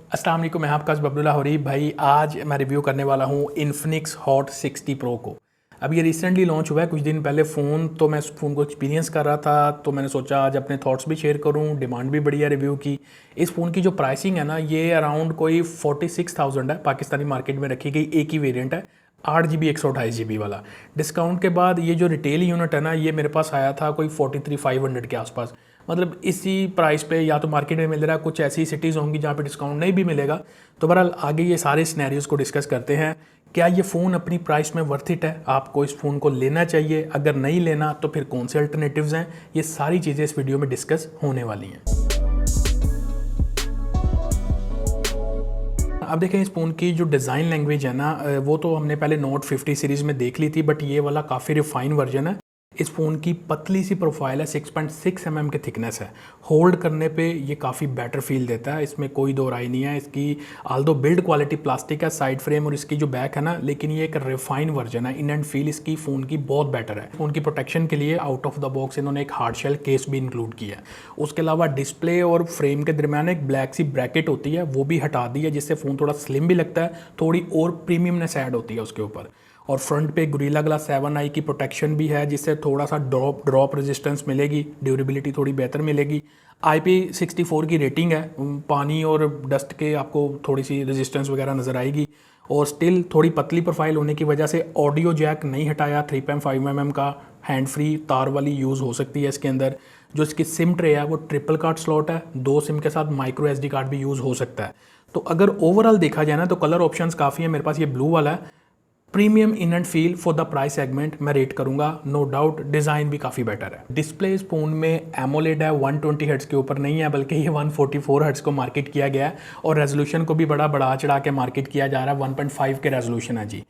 अस्सलाम वालेकुम, मैं आपका अब्दुल्ला हरीब भाई। आज मैं रिव्यू करने वाला हूँ इन्फिनिक्स हॉट 60 प्रो को। अब ये रिसेंटली लॉन्च हुआ है कुछ दिन पहले फ़ोन, तो मैं इस फ़ोन को एक्सपीरियंस कर रहा था, तो मैंने सोचा आज अपने थॉट्स भी शेयर करूँ। डिमांड भी बढ़िया रिव्यू की। इस फ़ोन की जो प्राइसिंग है ना, ये अराउंड कोई 46,000 है, पाकिस्तानी मार्केट में रखी गई। एक ही वेरियंट है, 8 GB 128 GB वाला। डिस्काउंट के बाद ये जो रिटेल यूनिट है ना, ये मेरे पास आया था कोई 43,500 के आसपास। मतलब इसी प्राइस पे या तो मार्केट में मिल रहा है, कुछ ऐसी सिटीज़ होंगी जहाँ पे डिस्काउंट नहीं भी मिलेगा। तो बहरहाल आगे ये सारे सिनेरियोज़ को डिस्कस करते हैं। क्या ये फ़ोन अपनी प्राइस में वर्थ इट है? आपको इस फ़ोन को लेना चाहिए? अगर नहीं लेना तो फिर कौन से अल्टरनेटिव्स हैं? ये सारी चीज़ें इस वीडियो में डिस्कस होने वाली हैं। अब देखें, इस फ़ोन की जो डिज़ाइन लैंग्वेज है ना, वो तो हमने पहले नोट 50 सीरीज़ में देख ली थी, बट ये वाला काफ़ी रिफाइन वर्जन है। इस फ़ोन की पतली सी प्रोफाइल है, 6.6 mm की थिकनेस है। होल्ड करने पे ये काफ़ी बेटर फील देता है, इसमें कोई दो राय नहीं है। इसकी आल्दो बिल्ड क्वालिटी प्लास्टिक है, साइड फ्रेम और इसकी जो बैक है ना, लेकिन ये एक रिफाइन वर्जन है। इन एंड फील इसकी फ़ोन की बहुत बेटर है। फ़ोन की प्रोटेक्शन के लिए आउट ऑफ द बॉक्स इन्होंने एक हार्ड शेल केस भी इंक्लूड किया है। उसके अलावा डिस्प्ले और फ्रेम के दरमियान एक ब्लैक सी ब्रैकेट होती है, वो भी हटा दी है, जिससे फ़ोन थोड़ा स्लिम भी लगता है, थोड़ी और प्रीमियमनेस ऐड होती है उसके ऊपर। और फ्रंट पे गोरिल्ला ग्लास 7i की प्रोटेक्शन भी है, जिससे थोड़ा सा ड्रॉप रेजिस्टेंस मिलेगी, ड्यूरेबिलिटी थोड़ी बेहतर मिलेगी। IP64 की रेटिंग है, पानी और डस्ट के आपको थोड़ी सी रेजिस्टेंस वगैरह नज़र आएगी। और स्टिल थोड़ी पतली प्रोफाइल होने की वजह से ऑडियो जैक नहीं हटाया। 3.5 mm का हैंड फ्री तार वाली यूज़ हो सकती है इसके अंदर। जो इसकी सिम ट्रे है वो ट्रिपल कार्ड स्लॉट है, 2 सिम के साथ माइक्रो SD कार्ड भी यूज़ हो सकता है। तो अगर ओवरऑल देखा जाए ना, तो कलर ऑप्शंस काफ़ी है। मेरे पास ये ब्लू वाला है। Premium in and feel for the price segment मैं रेट करूंगा, नो डाउट। डिज़ाइन भी काफ़ी बेटर है। डिस्प्ले इस फोन में एमोलेड है, 120 हर्ट्ज के ऊपर नहीं है, बल्कि ये 144 हर्ट्ज को मार्केट किया गया है। और रेजोल्यूशन को भी बड़ा बढ़ा चढ़ा के मार्केट किया जा रहा है। 1.5 के रेजोल्यूशन है जी।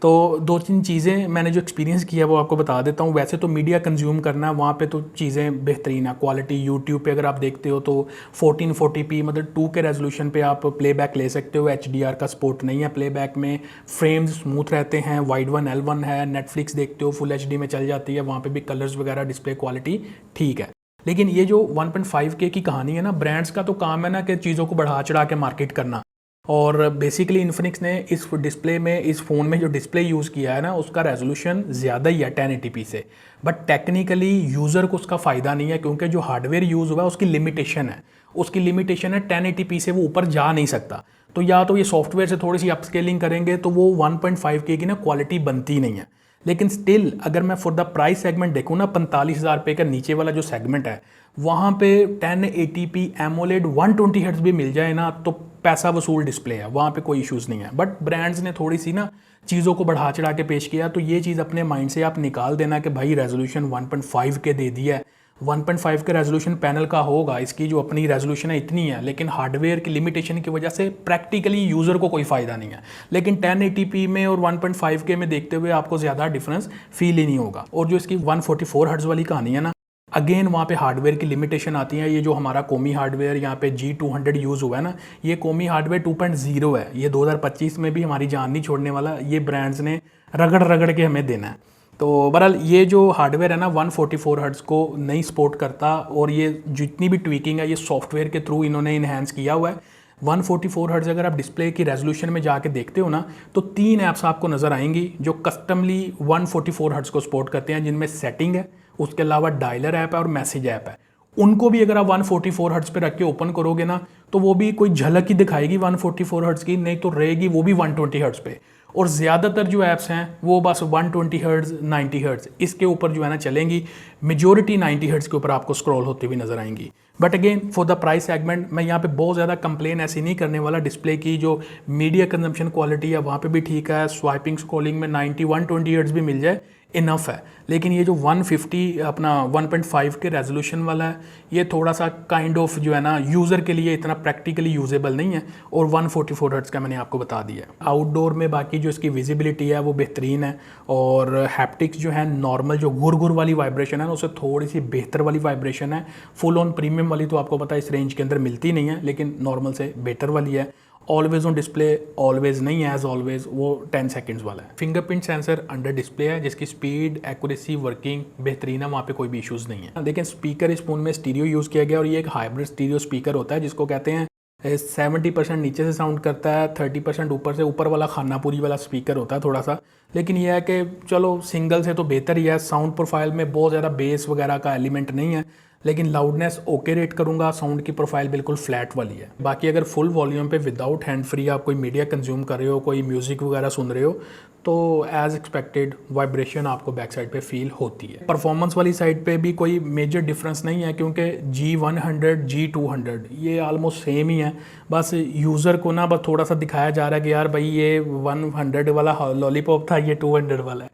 तो दो तीन चीज़ें मैंने जो एक्सपीरियंस किया है वो आपको बता देता हूँ। वैसे तो मीडिया कंज्यूम करना है, वहाँ पे तो चीज़ें बेहतरीन है। क्वालिटी यूट्यूब पे अगर आप देखते हो तो 1440p मतलब 2 के रेजोल्यूशन पे आप प्लेबैक ले सकते हो। HDR का सपोर्ट नहीं है प्लेबैक में। फ्रेम्स स्मूथ रहते हैं, वाइड वन L1 है। नेटफ्लिक्स देखते हो फुल HD में चल जाती है, वहाँ पे भी कलर्स वगैरह डिस्प्ले क्वालिटी ठीक है। लेकिन ये जो 1.5K की कहानी है ना, ब्रांड्स का तो काम है ना कि चीज़ों को बढ़ा चढ़ा के मार्केट करना। और बेसिकली इन्फिनिक्स ने इस डिस्प्ले में, इस फ़ोन में जो डिस्प्ले यूज़ किया है ना, उसका रेजोल्यूशन ज़्यादा ही है 1080p से। बट टेक्निकली यूज़र को उसका फ़ायदा नहीं है, क्योंकि जो हार्डवेयर यूज़ हुआ है उसकी लिमिटेशन है। उसकी लिमिटेशन है 1080p से वो ऊपर जा नहीं सकता। तो या तो ये सॉफ्टवेयर से थोड़ी सी अपस्केलिंग करेंगे तो वो 1.5K की ना क्वालिटी बनती नहीं है। लेकिन स्टिल अगर मैं फॉर द प्राइस सेगमेंट देखूँ ना, 45,000 रुपये का नीचे वाला जो सेगमेंट है, वहाँ पे 1080p एमोलेड 120 हर्ट्ज भी मिल जाए ना, तो पैसा वसूल डिस्प्ले है, वहाँ पे कोई इश्यूज़ नहीं है। बट ब्रांड्स ने थोड़ी सी ना चीज़ों को बढ़ा चढ़ा के पेश किया, तो ये चीज़ अपने माइंड से आप निकाल देना कि भाई रेजोल्यूशन 1.5 के दे दिया है। 1.5 के रेजोल्यूशन पैनल का होगा, इसकी जो अपनी रेजोल्यूशन है इतनी है, लेकिन हार्डवेयर की लिमिटेशन की वजह से प्रैक्टिकली यूज़र को कोई फ़ायदा नहीं है। लेकिन 1080p में और 1.5K में देखते हुए आपको ज़्यादा डिफरेंस फील ही नहीं होगा। और जो इसकी 144 हर्ट्ज वाली कहानी है ना, अगेन वहाँ पे हार्डवेयर की लिमिटेशन आती है। ये जो हमारा कोमी हार्डवेयर यहाँ पे G200 यूज़ हुआ है ना, ये कोमी हार्डवेयर 2.0 है। ये 2025 में भी हमारी जान नहीं छोड़ने वाला, ये ब्रांड्स ने रगड़ रगड़ के हमें देना है। तो बहरहाल ये जो हार्डवेयर है ना, 144 हर्ट्ज को नहीं सपोर्ट करता, और ये जितनी भी ट्वीकिंग है ये सॉफ्टवेयर के थ्रू इन्होंने इन्हेंस किया हुआ है। 144 हर्ट्ज अगर आप डिस्प्ले की रेजोल्यूशन में जाके देखते हो ना, तो 3 ऐप्स आपको नज़र आएंगी जो कस्टमली 144 हर्ट्ज को सपोर्ट करते हैं, जिनमें सेटिंग है, उसके अलावा डायलर ऐप है और मैसेज ऐप है। उनको भी अगर आप 144 हर्ट्ज पे रख के ओपन करोगे ना, तो वो भी कोई झलक ही दिखाएगी 144 हर्ट्ज की, नहीं तो रहेगी वो भी 120 हर्ट्ज पे। और ज़्यादातर जो ऐप्स हैं वो बस 120 हर्ट्ज 90 हर्ट्ज इसके ऊपर जो है ना चलेंगी। मेजोरिटी 90 हर्ट्ज के ऊपर आपको स्क्रॉल होती हुई नजर आएंगी। But again for the price segment मैं यहाँ पे बहुत ज़्यादा कंप्लेन ऐसी नहीं करने वाला। डिस्प्ले की जो मीडिया कंजम्पशन क्वालिटी है वहाँ पे भी ठीक है। स्वाइपिंग स्क्रॉलिंग में 90 120 हर्ट्ज भी मिल जाए इनफ है। लेकिन ये जो 150 अपना 1.5 के रेजोल्यूशन वाला है, ये थोड़ा सा काइंड ऑफ जो है ना यूज़र के लिए इतना प्रैक्टिकली यूजेबल नहीं है। और 144 हर्ट्ज का मैंने आपको बता दिया है। आउटडोर में बाकी जो इसकी विजिबिलिटी है वो बेहतरीन है। और हैप्टिक्स जो है, नॉर्मल जो गुर गुर वाली वाइब्रेशन है ना, उससे थोड़ी सी बेहतर वाली वाइब्रेशन है। फुल ऑन प्रीमियम वाली तो आपको पता है इस रेंज के अंदर मिलती नहीं है, लेकिन नॉर्मल से बेटर वाली है। ऑलवेज ऑन डिस्प्ले ऑलवेज नहीं है, एज ऑलवेज वो 10 सेकंड्स वाला है। फिंगरप्रिंट सेंसर अंडर डिस्प्ले है, जिसकी स्पीड, एक्यूरेसी, वर्किंग बेहतरीन है, वहाँ पे कोई भी इश्यूज़ नहीं है। लेकिन स्पीकर इस फोन में स्टीरियो यूज़ किया गया, और ये एक हाइब्रिड स्टीरियो स्पीकर होता है, जिसको कहते हैं 70% नीचे से साउंड करता है, 30% ऊपर से। ऊपर वाला खानापुरी वाला स्पीकर होता है थोड़ा सा, लेकिन यह है कि चलो सिंगल से तो बेहतर ही है। साउंड प्रोफाइल में बहुत ज़्यादा बेस वगैरह का एलिमेंट नहीं है, लेकिन लाउडनेस ओके रेट करूँगा। साउंड की प्रोफाइल बिल्कुल फ्लैट वाली है। बाकी अगर फुल वॉल्यूम पे विदाउट हैंड फ्री आप कोई मीडिया कंज्यूम कर रहे हो, कोई म्यूज़िक वगैरह सुन रहे हो, तो एज़ एक्सपेक्टेड वाइब्रेशन आपको बैक साइड पे फील होती है। परफॉर्मेंस वाली साइड पे भी कोई मेजर डिफरेंस नहीं है, क्योंकि G100 G200 ये आलमोस्ट सेम ही है। बस यूज़र को ना बस थोड़ा सा दिखाया जा रहा है कि यार भाई ये 100 वाला लॉलीपॉप था, ये 200 वाला है,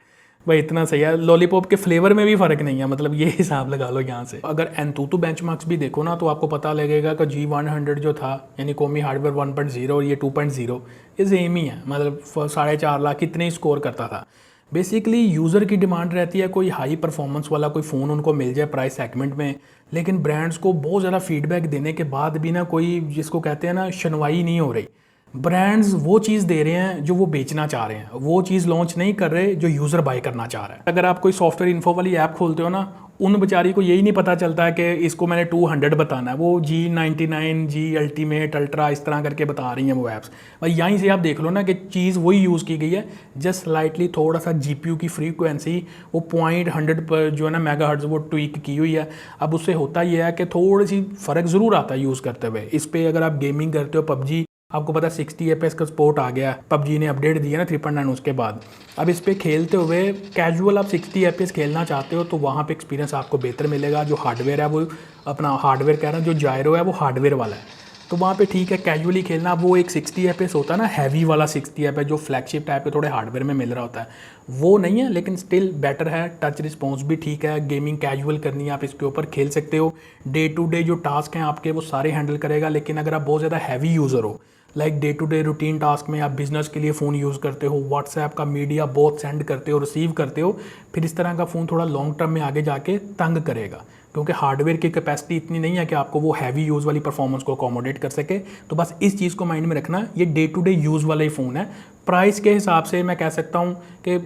भाई इतना सही है। लॉलीपॉप के फ्लेवर में भी फ़र्क नहीं है, मतलब ये हिसाब लगा लो यहाँ से। अगर एंतुतु बेंचमार्क्स भी देखो ना, तो आपको पता लगेगा कि G100 जो था यानी कॉमी हार्डवेयर 1.0 और ये 2.0 ये सेम ही है, मतलब 4.5 लाख कितने ही स्कोर करता था। बेसिकली यूज़र की डिमांड रहती है कोई हाई परफॉर्मेंस वाला कोई फ़ोन उनको मिल जाए प्राइस सेगमेंट में, लेकिन ब्रांड्स को बहुत ज़्यादा फीडबैक देने के बाद भी ना कोई, जिसको कहते हैं ना, सुनवाई नहीं हो रही। ब्रांड्स वो चीज़ दे रहे हैं जो वो बेचना चाह रहे हैं, वो चीज़ लॉन्च नहीं कर रहे जो यूज़र बाय करना चाह रहा है। अगर आप कोई सॉफ्टवेयर इन्फो वाली ऐप खोलते हो ना, उन बेचारी को यही नहीं पता चलता है कि इसको मैंने 200 बताना है, वो G99 G अल्टीमेट अल्ट्रा इस तरह करके बता रही हैं वो ऐप्स। भाई यहीं से आप देख लो ना कि चीज़ वही यूज़ की गई है, जस्ट स्लाइटली थोड़ा सा GPU की फ्रीक्वेंसी वो 0.100 पर जो है ना मेगाहर्ट्ज़ वो ट्वीक की हुई है। अब उससे होता यह है कि थोड़ी सी फ़र्क ज़रूर आता है यूज़ करते हुए। इस पर अगर आप गेमिंग करते हो, PUBG आपको पता है 60 FPS का सपोर्ट आ गया, PUBG ने अपडेट दिया ना 3.9 उसके बाद। अब इस पे खेलते हुए कैजुअल आप 60 FPS खेलना चाहते हो, तो वहाँ पे एक्सपीरियंस आपको बेहतर मिलेगा। जो हार्डवेयर है वो अपना हार्डवेयर कह रहा हूँ, जो जायरो है वो हार्डवेयर वाला है, तो वहाँ पे ठीक है कैजुअली खेलना। वो एक 60 FPS होता है ना, हैवी वाला 60 FPS जो फ्लैगशिप टाइप के थोड़े हार्डवेयर में मिल रहा होता है, वो नहीं है, लेकिन स्टिल बेटर है। टच रिस्पॉन्स भी ठीक है। गेमिंग कैजुअल करनी है आप इसके ऊपर खेल सकते हो। डे टू डे जो टास्क हैं आपके वो सारे हैंडल करेगा। लेकिन अगर आप बहुत ज़्यादा हैवी यूज़र हो, like day to day routine task में आप बिजनेस के लिए फ़ोन यूज़ करते हो, व्हाट्सएप का मीडिया बहुत सेंड करते हो, रिसीव करते हो, फिर इस तरह का फ़ोन थोड़ा लॉन्ग टर्म में आगे जाके तंग करेगा, क्योंकि हार्डवेयर की कैपेसिटी इतनी नहीं है कि आपको वो हैवी यूज़ वाली परफॉर्मेंस को अकोमोडेट कर सके। तो बस इस चीज़ को माइंड में रखना, ये डे टू डे यूज़ वाला ही फ़ोन है। प्राइस के हिसाब से मैं कह सकता हूँ कि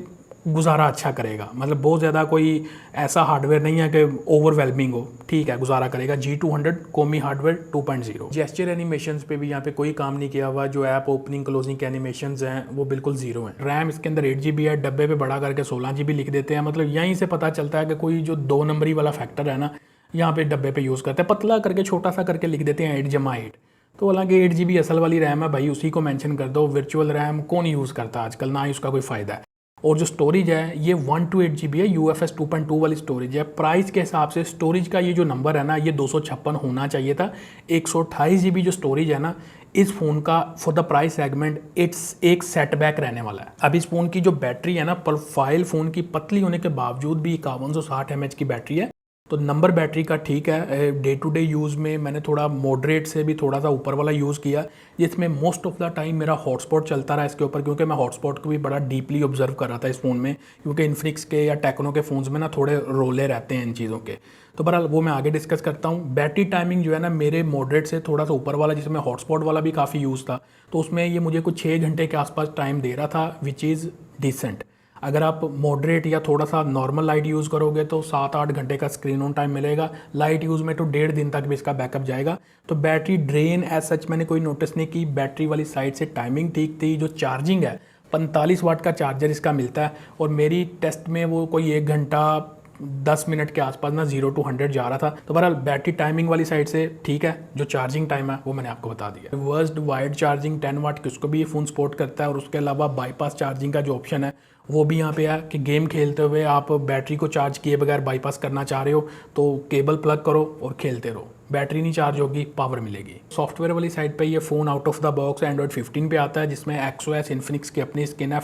गुजारा अच्छा करेगा, मतलब बहुत ज़्यादा कोई ऐसा हार्डवेयर नहीं है कि ओवरवेलमिंग हो, ठीक है गुजारा करेगा। G200 कॉमी hardware 2.0। जेस्चर एनिमेशंस पे भी यहाँ पे कोई काम नहीं किया हुआ। जो ऐप ओपनिंग क्लोजिंग के एनिमेशंस हैं वो बिल्कुल ज़ीरो हैं। रैम इसके अंदर 8 GB है, डब्बे पे बड़ा करके 16 GB लिख देते हैं। मतलब यहीं से पता चलता है कि कोई जो 2 नंबरी वाला फैक्टर है ना, यहाँ पे डब्बे पे यूज़ करते हैं, पतला करके छोटा सा करके लिख देते हैं 8/8। तो हालांकि 8 GB असल वाली रैम है भाई, उसी को मेंशन कर दो। वर्चुअल रैम कौन यूज़ करता आजकल, ना ही उसका कोई फ़ायदा है। और जो स्टोरेज है ये 128 GB है, UFS 2.2 वाली स्टोरेज है। प्राइस के हिसाब से स्टोरेज का ये जो नंबर है ना, ये 256 होना चाहिए था। 128 GB जो स्टोरेज है ना इस फ़ोन का, for the price segment it's एक सेटबैक रहने वाला है। अब इस फ़ोन की जो बैटरी है ना, प्रोफाइल फ़ोन की पतली होने के बावजूद भी 5160 mAh की बैटरी है, तो नंबर बैटरी का ठीक है। डे टू डे यूज़ में मैंने थोड़ा मॉडरेट से भी थोड़ा सा ऊपर वाला यूज़ किया, जिसमें मोस्ट ऑफ द टाइम मेरा हॉटस्पॉट चलता रहा इसके ऊपर, क्योंकि मैं हॉटस्पॉट को भी बड़ा डीपली ऑब्जर्व कर रहा था इस फ़ोन में, क्योंकि इन्फिनिक्स के या टेक्नो के फ़ोन्स में ना थोड़े रोले रहते हैं इन चीज़ों के। तो बहरहाल वो मैं आगे डिस्कस करता हूँ। बैटरी टाइमिंग जो है ना मेरे मॉडरेट से थोड़ा सा ऊपर वाला, जिसमें हॉटस्पॉट वाला भी काफ़ी यूज़ था, तो उसमें ये मुझे कुछ 6 घंटे के आसपास टाइम दे रहा था, विच इज़ डिसेंट। अगर आप मॉडरेट या थोड़ा सा नॉर्मल लाइट यूज़ करोगे तो 7-8 घंटे का स्क्रीन ऑन टाइम मिलेगा। लाइट यूज़ में तो 1.5 दिन तक भी इसका बैकअप जाएगा। तो बैटरी ड्रेन एज सच मैंने कोई नोटिस नहीं की। बैटरी वाली साइड से टाइमिंग ठीक थी। जो चार्जिंग है 45 वाट का चार्जर इसका मिलता है, और मेरी टेस्ट में वो कोई 1 घंटा 10 मिनट के आसपास ना 0 to 100 जा रहा था। तो बहरहाल बैटरी टाइमिंग वाली साइड से ठीक है। जो चार्जिंग टाइम है वो मैंने आपको बता दिया। रिवर्स्ड वाइड चार्जिंग 10 वाट की उसको भी ये फ़ोन सपोर्ट करता है, और उसके अलावा बाईपास चार्जिंग का जो ऑप्शन है वो भी यहाँ पे है कि गेम खेलते हुए आप बैटरी को चार्ज किए बगैर बाईपास करना चाह रहे हो तो केबल प्लग करो और खेलते रहो, बैटरी नहीं चार्ज होगी, पावर मिलेगी। सॉफ्टवेयर वाली साइड पे ये phone out of the box Android 15 पे आता है, जिसमें XOS इन्फिनिक्स की अपनी स्किन है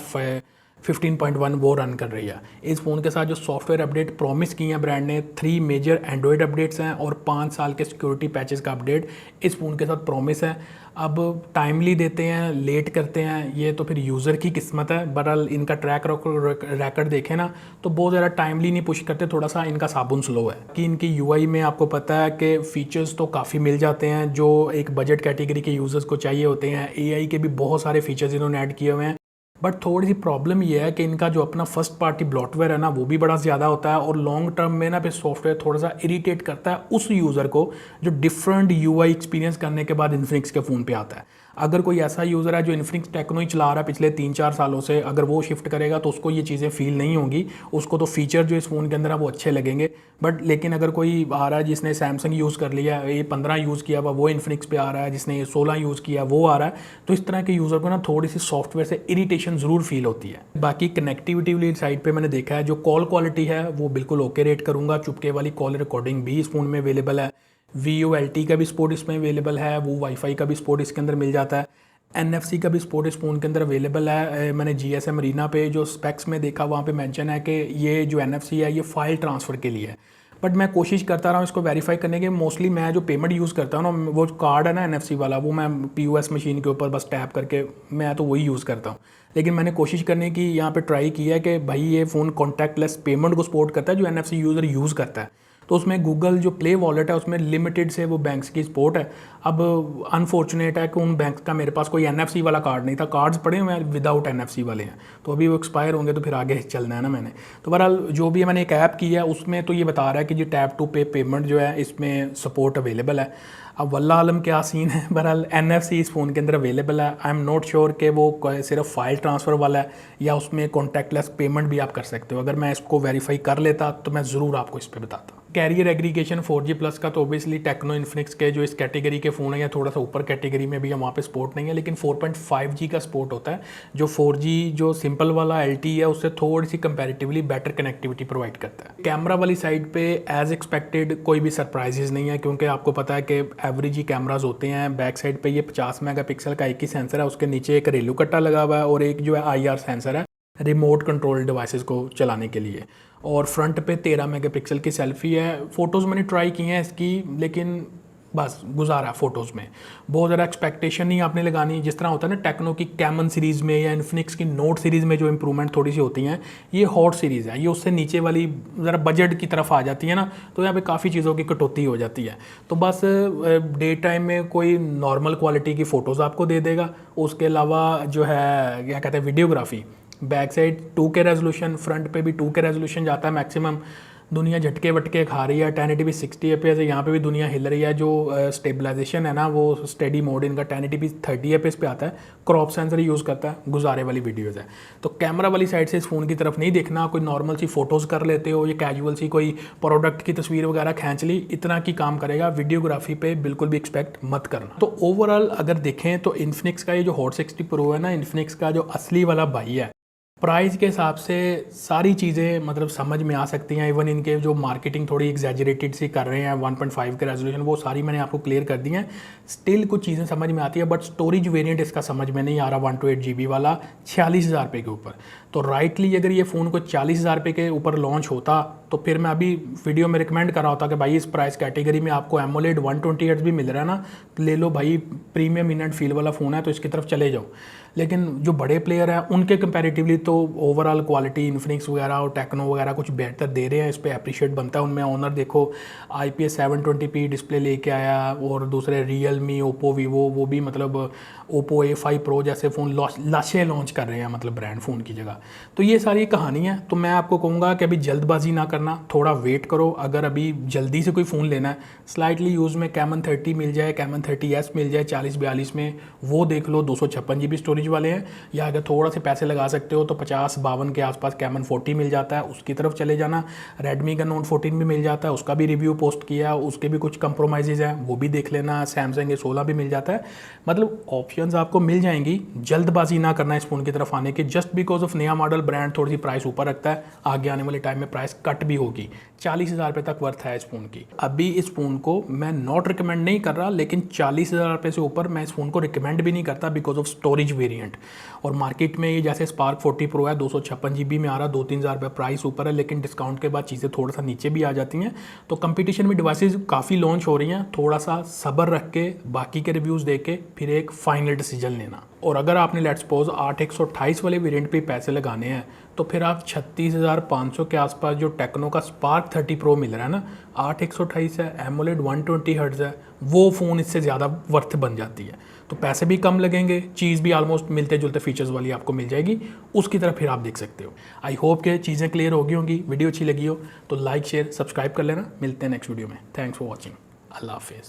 15.1 वो रन कर रही है। इस फ़ोन के साथ जो सॉफ्टवेयर अपडेट प्रॉमिस की हैं ब्रांड ने, 3 मेजर एंड्रॉयड अपडेट्स हैं और 5 साल के सिक्योरिटी पैचेस का अपडेट इस फ़ोन के साथ प्रॉमिस है। अब टाइमली देते हैं, लेट करते हैं, ये तो फिर यूज़र की किस्मत है। बहरहाल इनका ट्रैक रिकॉर्ड देखें ना तो बहुत ज़्यादा टाइमली नहीं पुश करते, थोड़ा सा इनका साबुन स्लो है। कि इनकी UI में आपको पता है कि फ़ीचर्स तो काफ़ी मिल जाते हैं जो एक बजट कैटेगरी के यूज़र्स को चाहिए होते हैं। AI के भी बहुत सारे फीचर्स इन्होंने ऐड किए हुए हैं, बट थोड़ी सी प्रॉब्लम ये है कि इनका जो अपना फर्स्ट पार्टी ब्लॉटवेयर है ना वो भी बड़ा ज़्यादा होता है, और लॉन्ग टर्म में ना फिर सॉफ्टवेयर थोड़ा सा इरिटेट करता है उस यूज़र को जो डिफरेंट यूआई एक्सपीरियंस करने के बाद इन्फिनिक्स के फ़ोन पे आता है। अगर कोई ऐसा यूज़र है जो इन्फिनिक्स टेक्नो ही चला रहा है पिछले 3-4 सालों से, अगर वो शिफ्ट करेगा तो उसको ये चीज़ें फील नहीं होंगी, उसको तो फीचर जो इस फ़ोन के अंदर है वो अच्छे लगेंगे। बट लेकिन अगर कोई आ रहा है जिसने सैमसंग यूज़ कर लिया, ये 15 यूज़ किया हुआ, वो इन्फिनिक्स पे आ रहा है, जिसने ये 16 यूज़ किया वो आ रहा है, तो इस तरह के यूज़र को ना थोड़ी सी सॉफ्टवेयर से इरिटेशन ज़रूर फील होती है। बाकी कनेक्टिविटी वाली साइड पे मैंने देखा है जो कॉल क्वालिटी है वो बिल्कुल ओके रेट करूँगा। चुपके वाली कॉल रिकॉर्डिंग भी इस फ़ोन में अवेलेबल है, VoLTE का भी सपोर्ट इसमें अवेलेबल है, वो वाईफाई का भी सपोर्ट इसके अंदर मिल जाता है, NFC का भी सपोर्ट इस फ़ोन के अंदर अवेलेबल है। मैंने GSM अरीना पे जो स्पेक्स में देखा वहाँ पे मेंशन है कि ये जो NFC है ये फ़ाइल ट्रांसफ़र के लिए है। बट मैं कोशिश करता रहा हूँ इसको वेरीफाई करने की। मोस्टली मैं जो पेमेंट यूज़ करता हूँ ना, वो कार्ड है ना NFC वाला, वो मैं POS मशीन के ऊपर बस टैप करके मैं तो वही यूज़ करता हूँ। लेकिन मैंने कोशिश करने की यहाँ पे ट्राई की है कि भाई ये फ़ोन कॉन्टैक्टलेस पेमेंट को सपोर्ट करता है जो NFC यूज़र यूज़ करता है, तो उसमें गूगल जो प्ले वॉलेट है उसमें लिमिटेड से वो बैंक्स की सपोर्ट है। अब अनफॉर्चुनेट है कि उन बैंक का मेरे पास कोई NFC वाला कार्ड नहीं था, कार्ड्स पड़े हुए विदाउट NFC वाले हैं, तो अभी वो एक्सपायर होंगे तो फिर आगे चलना है ना मैंने। तो बहरहाल जो भी मैंने एक ऐप की है उसमें तो ये बता रहा है कि जी टैप टू पे पेमेंट जो है इसमें सपोर्ट अवेलेबल है। अब वल्लाह आलम क्या सीन है, बहरहाल NFC इस फ़ोन के अंदर अवेलेबल है। आई एम नॉट श्योर कि वो सिर्फ फाइल ट्रांसफ़र वाला है या उसमें कॉन्टैक्टलेस पेमेंट भी आप कर सकते हो। अगर मैं इसको वेरीफाई कर लेता तो मैं ज़रूर आपको इस पर बताता। कैरियर एग्रीगेशन 4G प्लस का तो ओबियसली टेक्नो इन्फिनिक्स के जो इस कैटेगरी के फ़ोन है या थोड़ा सा ऊपर कैटेगरी में भी है वहाँ पे सपोर्ट नहीं है, लेकिन 4.5G का सपोर्ट होता है जो 4G जो सिंपल वाला LTE है उससे थोड़ी सी कंपैरेटिवली बेटर कनेक्टिविटी प्रोवाइड करता है। कैमरा वाली साइड पे एज एक्सपेक्टेड कोई भी सरप्राइजेज नहीं है, क्योंकि आपको पता है कि एवरेज ही कैमराज होते हैं। बैक साइड पे ये 50 मेगापिक्सल का एक ही सेंसर है, उसके नीचे एक रेलू कट्टा लगा हुआ है और एक जो है IR सेंसर है रिमोट कंट्रोल डिवाइसेस को चलाने के लिए, और फ्रंट पे 13 मेगापिक्सल की सेल्फी है। फ़ोटोज़ मैंने ट्राई की हैं इसकी, लेकिन बस गुजारा फ़ोटोज़ में बहुत ज़्यादा एक्सपेक्टेशन नहीं आपने लगानी। जिस तरह होता है ना टेक्नो की कैमन सीरीज़ में या इन्फिनिक्स की नोट सीरीज़ में जो इंप्रूवमेंट थोड़ी सी होती हैं, ये हॉट सीरीज़ है, ये उससे नीचे वाली ज़रा बजट की तरफ आ जाती है ना, तो यहाँ पे काफ़ी चीज़ों की कटौती हो जाती है। तो बस डे टाइम में कोई नॉर्मल क्वालिटी की फ़ोटोज़ आपको दे देगा, उसके अलावा जो है क्या कहते हैं videography, back side 2K resolution, front पे भी 2K रेजोल्यूशन जाता है मैक्सिमम। दुनिया झटके वटके खा रही है, 1080p 60 fps है, यहाँ पे भी दुनिया हिल रही है। जो स्टेबलाइजेशन है ना वो स्टेडी मोड इनका 1080p 30 fps पे आता है, क्रॉप सेंसर यूज़ करता है, गुजारे वाली वीडियोज़ है। तो कैमरा वाली साइड से इस फ़ोन की तरफ नहीं देखना, कोई नॉर्मल सी फ़ोटोज़ कर लेते हो या कैजुअल सी कोई प्रोडक्ट की तस्वीर वगैरह खींच ली, इतना की काम करेगा। वीडियोग्राफी पे बिल्कुल भी एक्सपेक्ट मत करना। तो ओवरऑल अगर देखें तो इन्फिनिक्स का ये जो हॉट 60 प्रो है ना, इन्फिनिक्स का जो असली वाला भाई है, प्राइस के हिसाब से सारी चीज़ें मतलब समझ में आ सकती हैं। इवन इनके जो मार्केटिंग थोड़ी एग्जैजरेटेड सी कर रहे हैं, 1.5 के रेजोल्यूशन, वो सारी मैंने आपको क्लियर कर दी हैं। स्टिल कुछ चीज़ें समझ में आती है, बट स्टोरेज वेरिएंट इसका समझ में नहीं आ रहा 128 GB वाला 46,000 रुपये के ऊपर। तो राइटली अगर ये फ़ोन को 40,000 रुपये के ऊपर लॉन्च होता तो फिर मैं अभी वीडियो में रिकमेंड कर रहा होता कि भाई इस प्राइस कैटेगरी में आपको एमोलेड 120 हर्ट्ज भी मिल रहा है ना, ले लो भाई, प्रीमियम इन एंड फील वाला फ़ोन है तो इसकी तरफ चले जाओ। लेकिन जो बड़े प्लेयर हैं उनके कंपैरेटिवली तो ओवरऑल क्वालिटी इन्फिनिक्स वगैरह और टेक्नो वगैरह कुछ बेहतर दे रहे हैं, इस पर अप्रिशिएट बनता है। उनमें ऑनर देखो IPS 720p डिस्प्ले लेके आया, और दूसरे रियलमी, ओप्पो, वीवो, वो भी मतलब ओप्पो A5 Pro जैसे फ़ोन लाशें लॉन्च कर रहे हैं मतलब ब्रांड फ़ोन की जगह। तो ये सारी कहानी है। तो मैं आपको कहूँगा कि अभी जल्दबाजी ना करना, थोड़ा वेट करो। अगर अभी जल्दी से कोई फ़ोन लेना है, स्लाइटली यूज़ में कैमन 30 मिल जाए, कैमन 30S मिल जाए 40-42 में, वो देख लो, 256 GB स्टोरेज वाले हैं। या अगर थोड़ा से पैसे लगा सकते हो तो 50-52 के आसपास कैमन 40 मिल जाता है, उसकी तरफ चले जाना। रेडमी का नोट 14 भी मिल जाता है, उसका भी रिव्यू पोस्ट किया, उसके भी कुछ कंप्रोमाइज़ हैं, वो भी देख लेना। सैमसंग A16 भी मिल जाता है, मतलब ऑप्शंस आपको मिल जाएंगी। जल्दबाजी ना करना इस फ़ोन की तरफ आने की, जस्ट बिकॉज ऑफ नया मॉडल ब्रांड थोड़ी सी प्राइस ऊपर रखता है, आगे आने वाले टाइम में प्राइस कट भी होगी। 40,000 रुपये तक वर्थ है इस फ़ोन की। अभी इस फ़ोन को मैं नॉट रिकमेंड नहीं कर रहा, लेकिन 40,000 रुपये से ऊपर मैं इस फ़ोन को रिकमेंड भी नहीं करता बिकॉज ऑफ स्टोरेज वेरिएंट। और मार्केट में ये जैसे स्पार्क 40 प्रो है 256 GB में आ रहा, 2-3 हज़ार रुपये प्राइस ऊपर है, लेकिन डिस्काउंट के बाद चीज़ें थोड़ा सा नीचे भी आ जाती हैं। तो कंपटीशन में डिवाइसेज काफ़ी लॉन्च हो रही हैं, थोड़ा सा सब्र रख के बाकी के रिव्यूज़ दे के फिर एक फाइनल डिसीजन लेना। और अगर आपने लेट्स सपोज 8 128 वाले वेरिएंट पे पैसे लगाने हैं तो फिर आप 36,500 के आसपास जो टेक्नो टेक्नो का स्पार्क 30 प्रो मिल रहा है ना, 8/128 है, एमोलेड 120 हर्ट्ज है, वो फ़ोन इससे ज़्यादा वर्थ बन जाती है। तो पैसे भी कम लगेंगे, चीज़ भी ऑलमोस्ट मिलते जुलते फीचर्स वाली आपको मिल जाएगी, उसकी तरफ फिर आप देख सकते हो। आई होप कि चीज़ें क्लियर हो गई होंगी। वीडियो अच्छी लगी हो तो लाइक शेयर सब्सक्राइब कर लेना। मिलते हैं नेक्स्ट वीडियो में। Thanks for watching. अल्लाह हाफिज़।